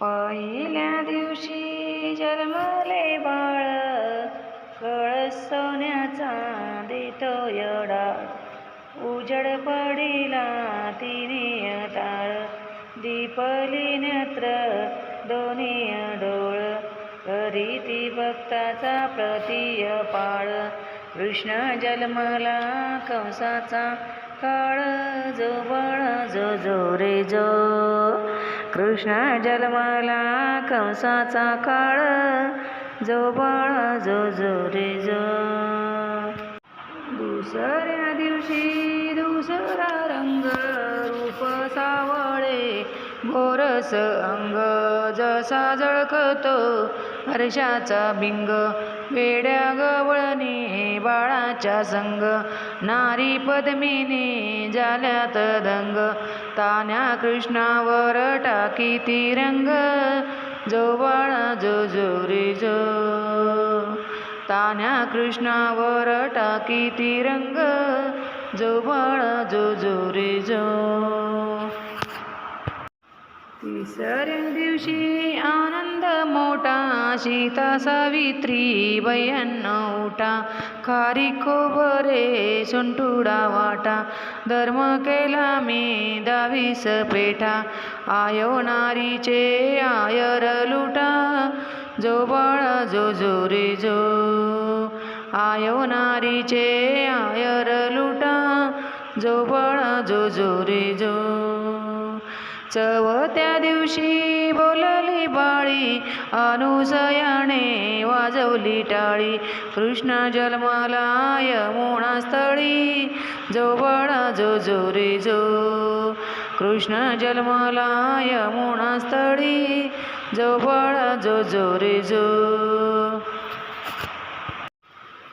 पहिल्या दिवशी जन्मले बाळ, कळस सोन्याचा देतो डाळ. उजड पडिला तिने ताळ, दीपली नेत्र दोन्ही डोळ. करीती भक्ताचा प्रतीय पाळ, कृष्ण जन्मला कंसाचा काळ. जो बळ जो जो रे जो, कृष्ण जन्मला कंसाचा काळ. जो बळ जो जो रे जो. दुसऱ्या दिवशी दुसरा रंग, रूप सावळे गोरस अंग. जसा जळकतो हर्षाचा बिंग, वेड्या गवळणी बाळाच्या संग. नारी पद्मिनी झाल्यात दंग, तान्या कृष्णावर टाकी तिरंग. जो बाळा जो जो रे जो, तान्या कृष्णावर टाकी तिरंग. जो बाळा जो जो रे जो. तिसऱ्या दिवशी आनंद मोठा, सीता सावित्री बह्यांना उठा. खारी खोबरे सुंटुडा वाटा, धर्म केला मी 22 पेठा. आयो नारीचे आयर लुटा. जो बाळा जो जो रे जो, आयो नारीचे आयर लुटा. जो बाळा जो जो रे जो. चौथ्या दिवशी बोलली बाळी, अनुसयाने वाजवली टाळी. कृष्ण जन्माला यमुना स्थळी. जो बाळा जो जो रे जो, कृष्ण जन्माला यमुना स्थळी. जो बाळा जो जो रे जो.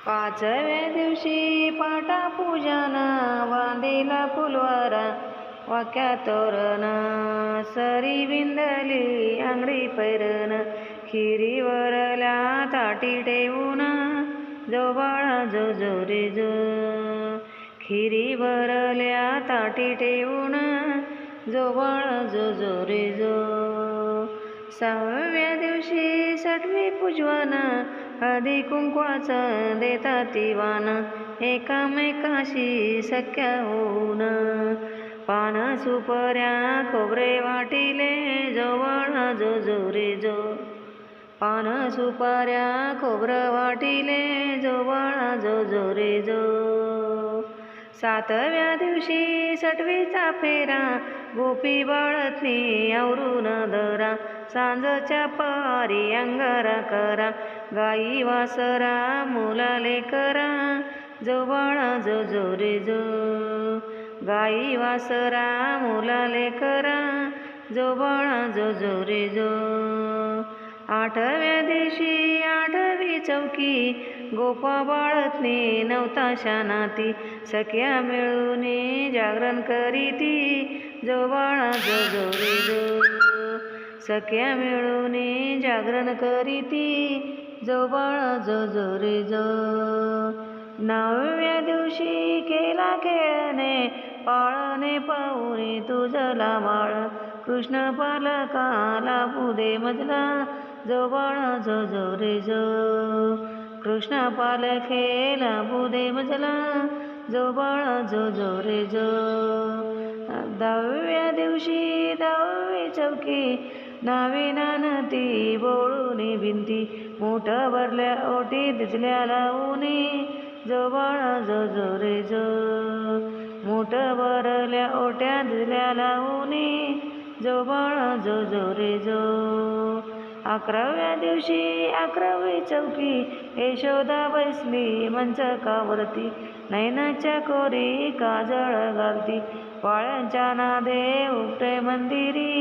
पाचव्या दिवशी पाटा पूजन, बांधिला फुलवारा वाक्या तोरण. सरी विंदली आंगडी पैरण, खिरीवरल्या ताटी ठेवून. जो बाळा जो जो रे जो, खिरीवरल्या ताटी ठेवून. जो बाळा जो जो रे जो. सहाव्या दिवशी सटवी पूजवन, हळदी कुंकवाचं देतात वाण. एकामेकाशी सख्या होऊन, पान सुपाऱ्या खोबरे वाटिले. जो बाळा जो जो रे जो, पान सुपाऱ्या खोबरं वाटिले. जो बाळा जो जो रे जो. सातव्या दिवशी सटवीचा फेरा, गोपी बाळतनी आवरून धरा. सांजच्या पारी अंगारा करा, गाई वासरा मुलाले करा. जो बाळा जो जो रे जो, गाई वासरा मुलाले करा. जो बाळा जो जो रे जो. आठव्या दिवशी आठवी चौकी, गोपा बाळतनी नवताशा नाती. सख्या मिळून जागरण करीती. जो बाळा जो जो रे जो, सख्या मिळून जागरण करीती. जो बाळा जो जो रे जो. नवव्या दिवशी केला खेळणे, पाळणे पाहुणे तुझला बाळ. कृष्ण पालकाला पुदे मजला. जो बाळा जो जो रे जो, कृष्ण पालखेला पुदे मजला. जो बाळा जो जो रे जो. दहाव्या दिवशी दहावी चौकी, नावी नानती बोळून भिंती. मोठ भरल्या ओटी दिसल्या लावूनी. जो बाळा जो जो रे जो, मोठ भरल्या ओट्या दिसल्या लावूनी. जो बाळा जो जो रे जो. अकराव्या दिवशी 11वी चौकी, यशोदा बसली मंचकावरती. नैनाच्या कोरी काजळ घालती, पाळ्यांच्या नादे उपटे मंदिरी.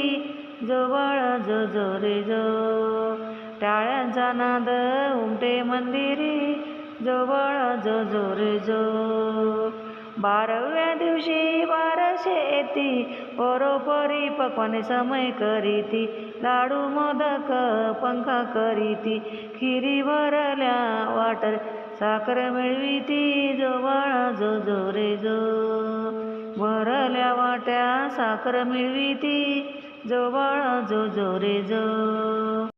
जो बाळा जो जो रे जो, टाळ्यांचा नाद उमटे मंदिरी. जो बाळा जो जो रे जो. 12व्या दिवशी 1200 येती, परोपरी पक्वाने समय करीती. लाडू मोदक पंखा करीती, खिरी भरल्या वाटर साखर मिळविती. जो बाळा जो जो रे जो, भरल्या वाट्या साखर मिळविती. जो बाळा जो जो रे जो.